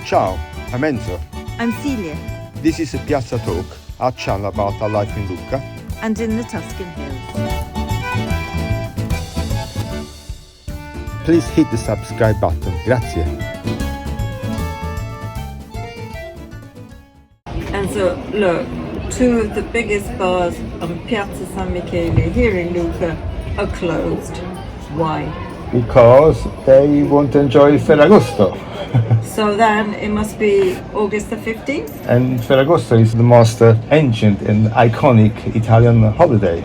Ciao, I'm Enzo. I'm Celia. This is Piazza Talk, our channel about our life in Lucca and in the Tuscan hills. Please hit the subscribe button. Grazie. And so, look, two of the biggest bars on Piazza San Michele here in Lucca are closed. Why? Because they won't enjoy Ferragosto. So then it must be August the 15th? And Ferragosto is the most ancient and iconic Italian holiday.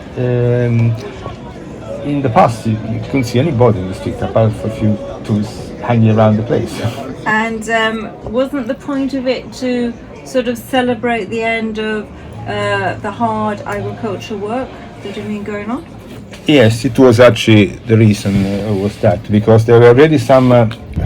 In the past, you couldn't see anybody in the street apart from a few tourists hanging around the place. And wasn't the point of it to sort of celebrate the end of the hard agricultural work that had been going on? Yes, it was actually the reason was that, because there were already some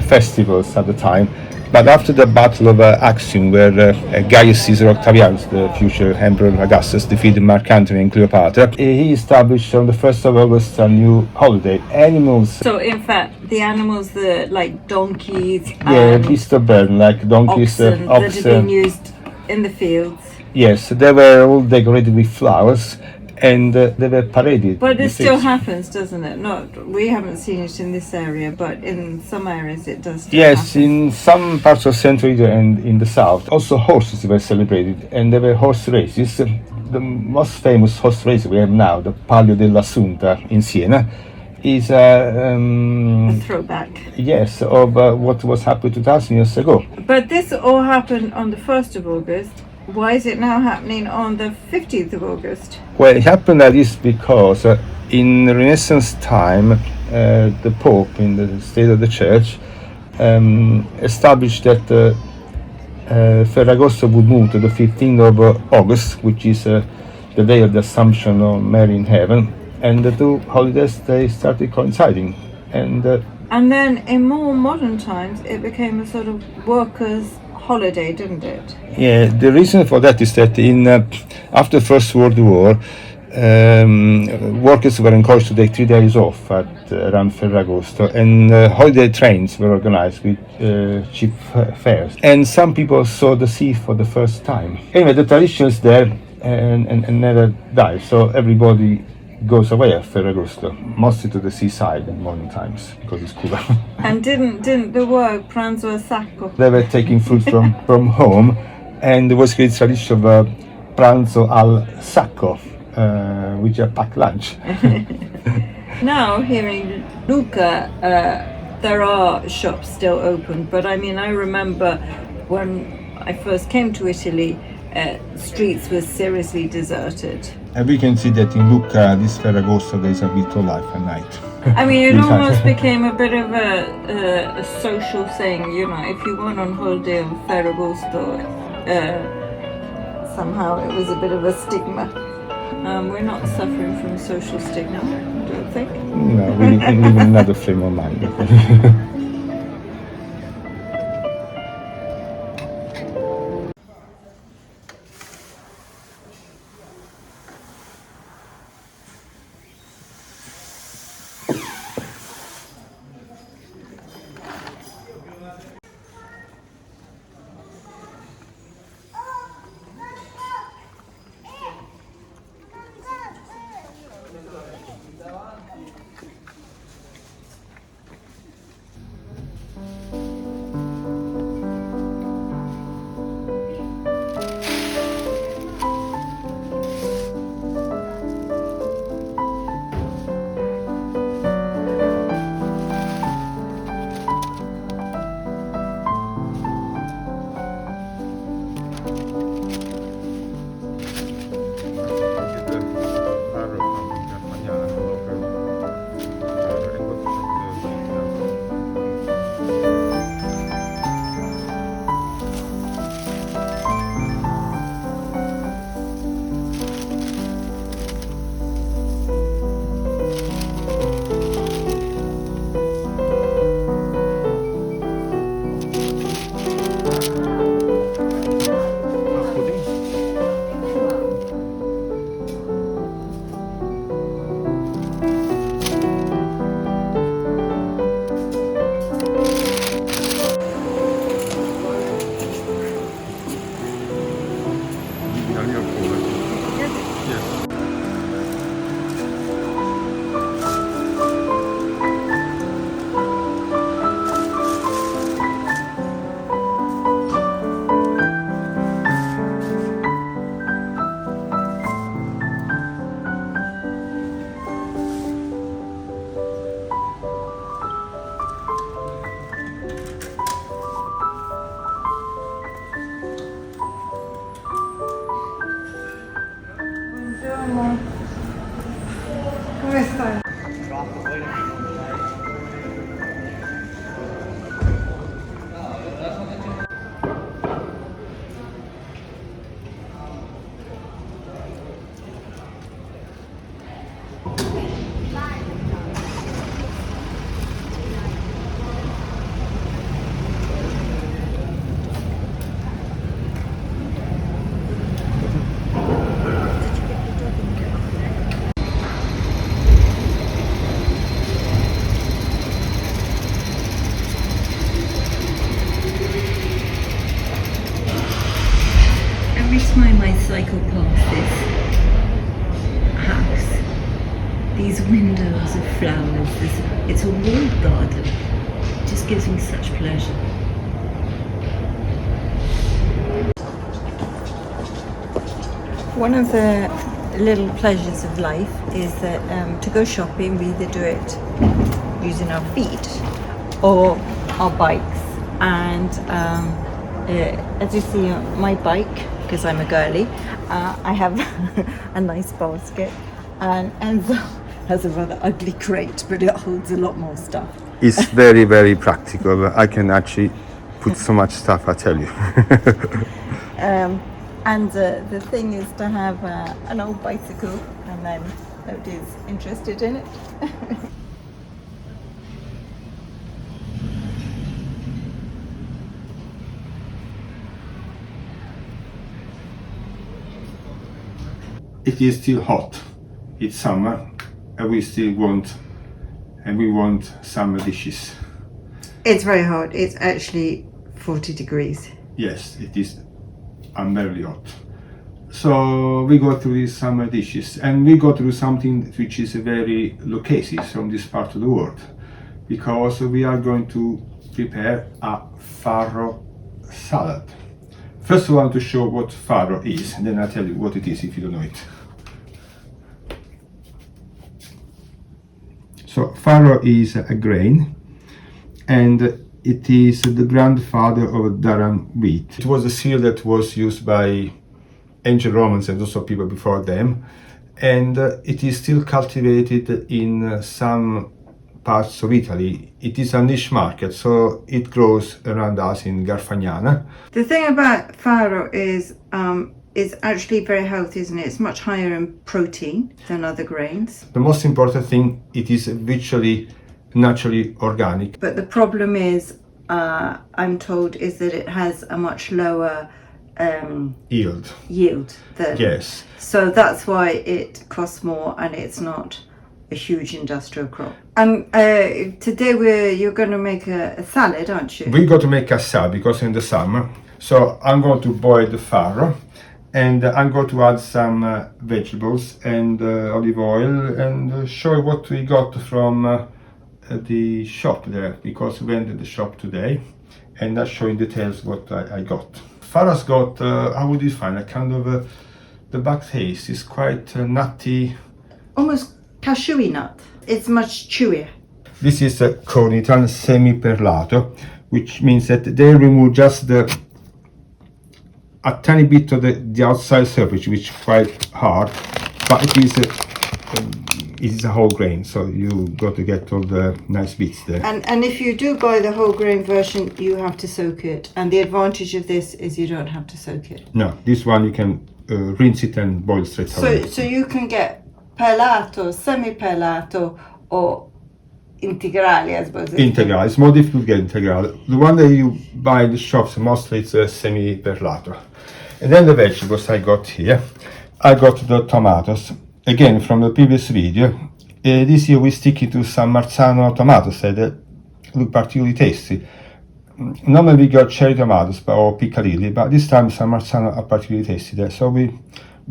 festivals at the time, but after the Battle of Actium, where Gaius Caesar Octavianus, the future Emperor Augustus, defeated Mark Antony and Cleopatra, he established on the 1st of August a new holiday. Animals... So in fact, the animals, like donkeys and beasts of burden, like donkeys, oxen that had been used in the fields. Yes, they were all decorated with flowers. And they were paraded. But it still happens, doesn't it? We haven't seen it in this area, but in some areas it does still Yes, happen. in some parts of Central Italy and in the south. Also horses were celebrated, and there were horse races. The most famous horse race we have now, the Palio dell'Assunta in Siena, is a throwback. Yes, of what was happening 2,000 years ago. But this all happened on the 1st of August. Why is it now happening on the 15th of August? Well, it happened like this because in Renaissance time, the Pope, in the state of the Church, established that Ferragosto would move to the 15th of August, which is the day of the Assumption of Mary in heaven, and the two holidays, they started coinciding. And then in more modern times, it became a sort of workers' holiday, didn't it? Yeah, the reason for that is that after the First World War, workers were encouraged to take 3 days off around Ferragosto, and holiday trains were organized with cheap fares. And some people saw the sea for the first time. Anyway, the tradition is there and never dies, so everybody goes away at Ferragosto, mostly to the seaside in morning times because it's cooler. And didn't the word pranzo a sacco? They were taking food from home, and there was a great tradition of pranzo al sacco, which is a packed lunch. Now here in Lucca, there are shops still open, but I mean, I remember when I first came to Italy, streets were seriously deserted. And we can see that in Lucca, this Ferragosto, there is a bit of life at night. I mean, it almost became a bit of a social thing, you know, if you went on holiday on Ferragosto, somehow it was a bit of a stigma. We're not suffering from social stigma, do you think? No, we live in another frame of mind. cycle past this house, these windows of flowers, it's a walled garden. It just gives me such pleasure. One of the little pleasures of life is that to go shopping, we either do it using our feet or our bikes. And as you see on my bike, because I'm a girly, I have a nice basket, and Enzo has a rather ugly crate, but it holds a lot more stuff. It's very, very practical. I can actually put so much stuff, I tell you. And the thing is to have an old bicycle, and then nobody's interested in it. It is still hot. It's summer, and we want summer dishes. It's very hot. It's actually 40 degrees. Yes, it is unbearably hot. So we go through these summer dishes, and we go through something which is very located from this part of the world, because we are going to prepare a farro salad. First I want to show what farro is, and then I'll tell you what it is if you don't know it. So farro is a grain, and it is the grandfather of Durum wheat. It was a cereal that was used by ancient Romans and also people before them, and it is still cultivated in some parts of Italy. It is a niche market, so it grows around us in Garfagnana. The thing about farro is actually very healthy, isn't it? It's much higher in protein than other grains. The most important thing, it is virtually naturally organic. But the problem is, I'm told, is that it has a much lower Yield. Yes. So that's why it costs more, and it's not a huge industrial crop. And today you're going to make a salad, aren't you? We got to make a salad because in the summer. So I'm going to boil the farro, and I'm going to add some vegetables and olive oil, and show you what we got from the shop there, because we went to the shop today, and I'll show in details what I got. Farro's got, how would you find a kind of the back taste is quite nutty, almost cashewy nut. It's much chewier. This is called in Italian semi-perlato, which means that they remove just a tiny bit of the outside surface, which is quite hard, but it is a whole grain, so you got to get all the nice bits there. And if you do buy the whole grain version, you have to soak it. And the advantage of this is you don't have to soak it. No, this one you can rinse it and boil straight away. So you can get perlato, semi-perlato, or integrale, I suppose. Integral. It's more difficult to get integral. The one that you buy in the shops, mostly it's semi-perlato. And then the vegetables I got here. I got the tomatoes. Again, from the previous video, this year we stick it to some Marzano tomatoes that look particularly tasty. Normally we got cherry tomatoes or piccalilli, but this time some Marzano are particularly tasty there. So we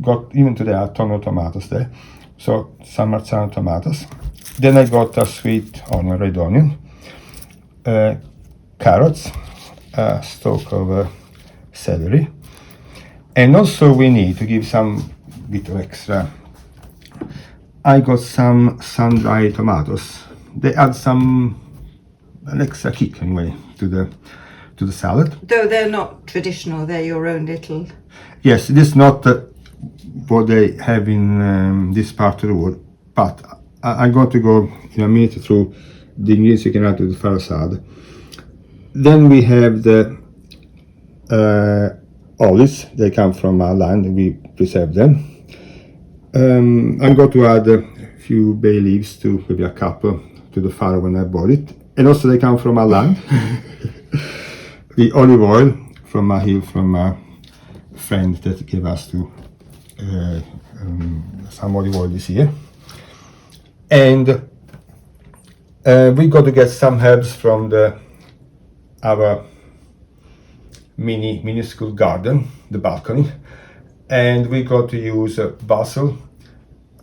got even today a ton of tomatoes there. So some Marzano tomatoes. Then I got a sweet onion, red onion, carrots, a stalk of celery, and also we need to give some bit of extra. I got some sun-dried tomatoes. They add an extra kick anyway to the salad. Though they're not traditional, they're your own little. Yes, it is not what they have in this part of the world, but I'm going to go in a minute through the ingredients you can add to the farro salad. Then we have the olives. They come from our land. We preserve them. I'm going to add a few bay leaves, to maybe a couple, to the farro when I boil it. And also they come from our land. The olive oil from a hill from a friend that gave us some olive oil this year. And we got to get some herbs from our minuscule garden, the balcony. and we got to use basil,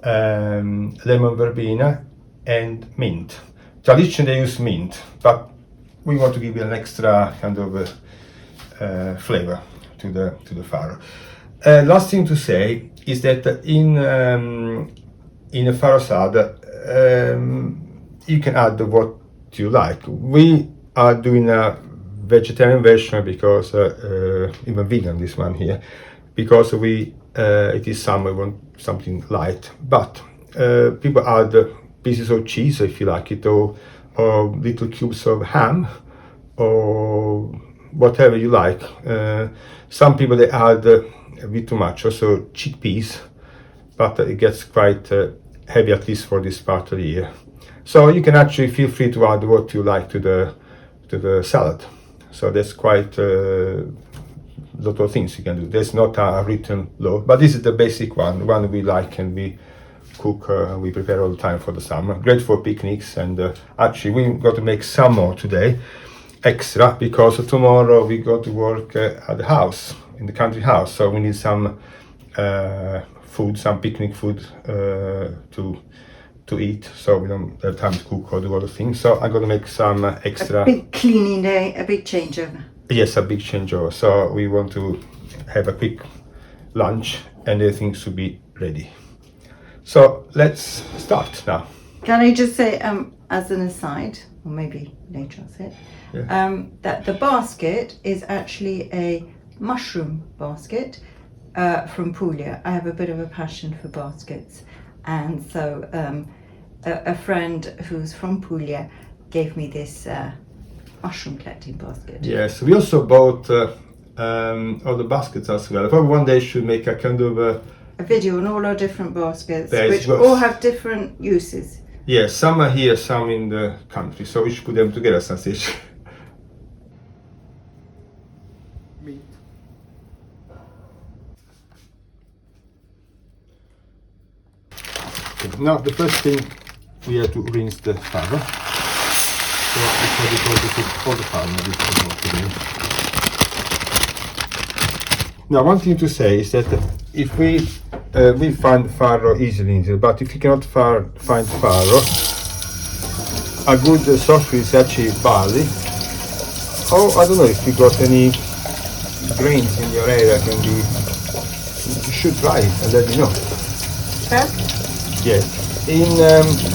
lemon verbena, and mint. Traditionally they use mint, but we want to give it an extra kind of flavor to the farro. Last thing to say is that in a farro salad you can add what you like. We are doing a vegetarian version because even vegan, this one here, because it is summer, we want something light, but people add pieces of cheese if you like it, or little cubes of ham, or whatever you like. Some people they add a bit too much, also chickpeas, but it gets quite heavy, at least for this part of the year. So you can actually feel free to add what you like to the salad. So there's quite a lot of things you can do. There's not a written law, but this is the basic one, the one we like and we cook, we prepare all the time for the summer. Great for picnics, and actually we got to make some more today, extra, because tomorrow we go to work at the house, in the country house, so we need some food, some picnic food to eat, so we don't have time to cook or do other things. So I'm going to make some extra. A big cleaning day, a big changeover. Yes, a big changeover. So we want to have a quick lunch and everything should be ready. So let's start now. Can I just say, as an aside, or maybe later I'll say it, Yeah. that the basket is actually a mushroom basket from Puglia. I have a bit of a passion for baskets, and so a friend who's from Puglia gave me this mushroom collecting basket. Yes, we also bought other baskets as well. Probably one day should make a kind of A video on all our different baskets, Yes, which but- all have different uses. yes, some are here, some in the country. So we should put them together some stage. Okay, now the first thing we have to rinse the farro. So before we go to cook all the farro, this is what to do. Now one thing to say is that if we find farro easily, but if you cannot find farro, a good source is actually barley. Oh, I don't know if you got any grains in your area, can be. You should try it and let me know. Spelt? Yes. In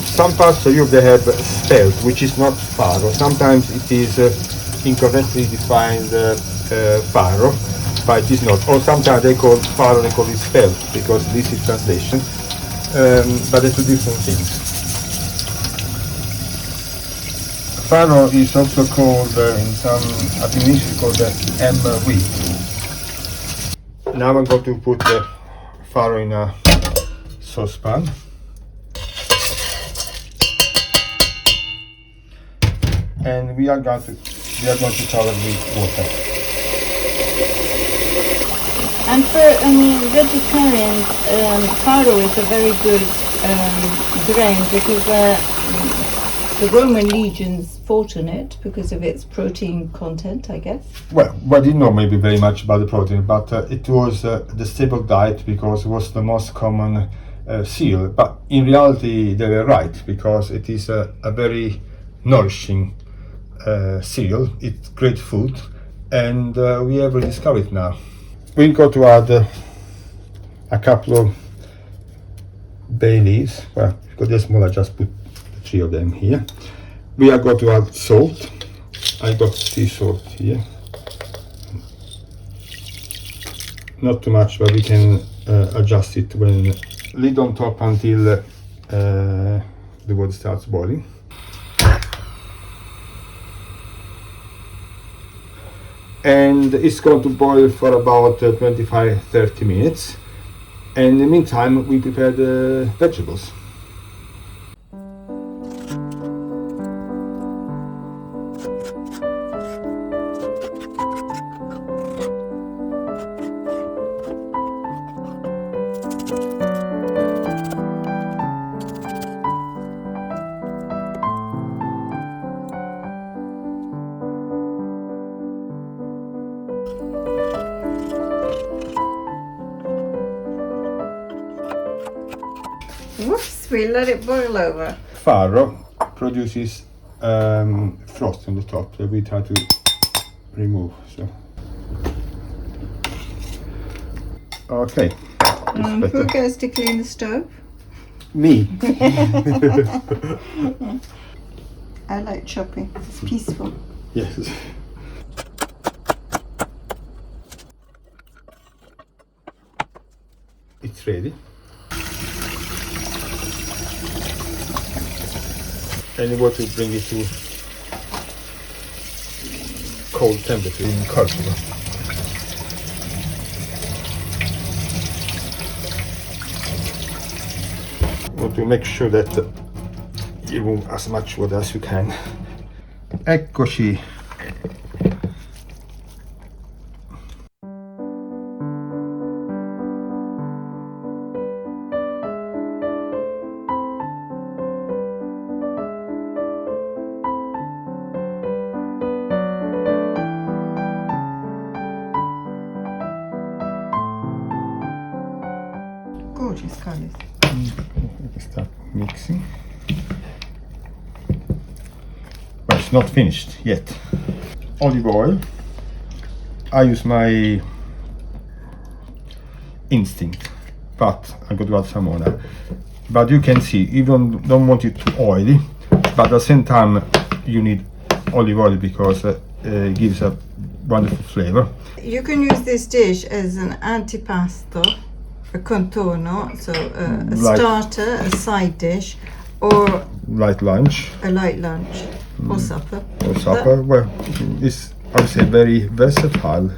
some parts of Europe they have spelt, which is not farro. Sometimes it is incorrectly defined farro, but it is not. Or sometimes they call farro, they call it spelt, because this is translation. But they're two different things. Farro is also called in some definitions called emmer wheat. Now I'm going to put the farro in a saucepan. And we are going to cover with water. And for vegetarians, farro is a very good grain because the Roman legions fought on it because of its protein content, I guess. Well, I didn't know maybe very much about the protein, but it was the staple diet because it was the most common cereal. But in reality, they were right, because it is a very nourishing cereal. It's great food, and we have rediscovered it now. We've got to add a couple of bay leaves. Well, because they're small, I just put 3 of them here. We are going to add salt. I got sea salt here. Not too much, but we can adjust it when lid on top until the water starts boiling. And it's going to boil for about 25-30 minutes. And in the meantime, we prepare the vegetables. we let it boil over. Farro produces frost on the top that we try to remove. So okay. Who goes to clean the stove? Me. I like chopping. It's peaceful. Yes. It's ready. And you want to bring it to cold temperature in Corsica. You want to make sure that you remove as much water as you can. Eccoci. Gorgeous colours. Start mixing. But it's not finished yet. Olive oil. I use my instinct, but I'm going to add some more now. But you can see, you don't want it too oily, but at the same time you need olive oil because it gives a wonderful flavor. You can use this dish as an antipasto, a contorno, so a starter, a side dish, or light lunch. A light lunch, or supper. Or supper. Well, it's, I would say, very versatile.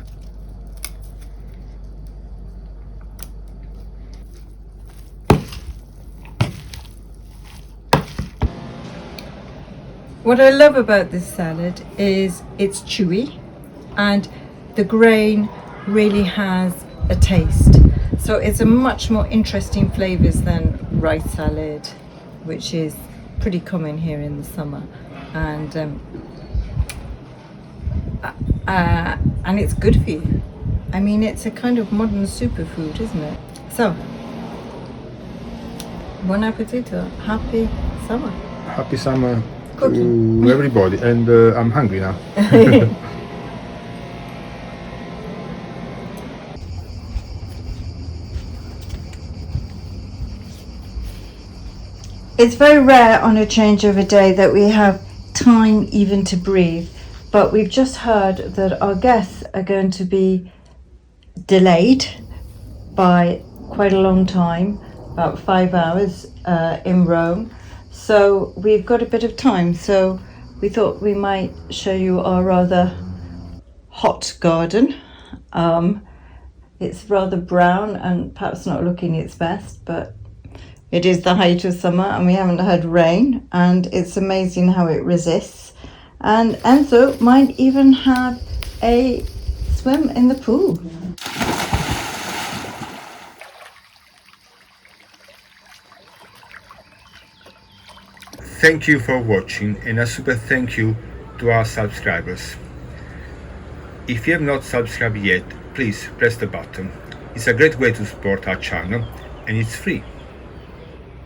What I love about this salad is it's chewy and the grain really has a taste. So it's a much more interesting flavours than rice salad, which is pretty common here in the summer. And it's good for you. I mean, it's a kind of modern superfood, isn't it? So, buon appetito, happy summer. Happy summer Cooking. to everybody, and I'm hungry now. It's very rare on a change of a day that we have time even to breathe, but we've just heard that our guests are going to be delayed by quite a long time, about 5 hours in Rome. So we've got a bit of time, so we thought we might show you our rather hot garden. It's rather brown and perhaps not looking its best, but it is the height of summer and we haven't had rain, and it's amazing how it resists. And Enzo might even have a swim in the pool. Thank you for watching, and a super thank you to our subscribers. If you have not subscribed yet, please press the button. It's a great way to support our channel and it's free.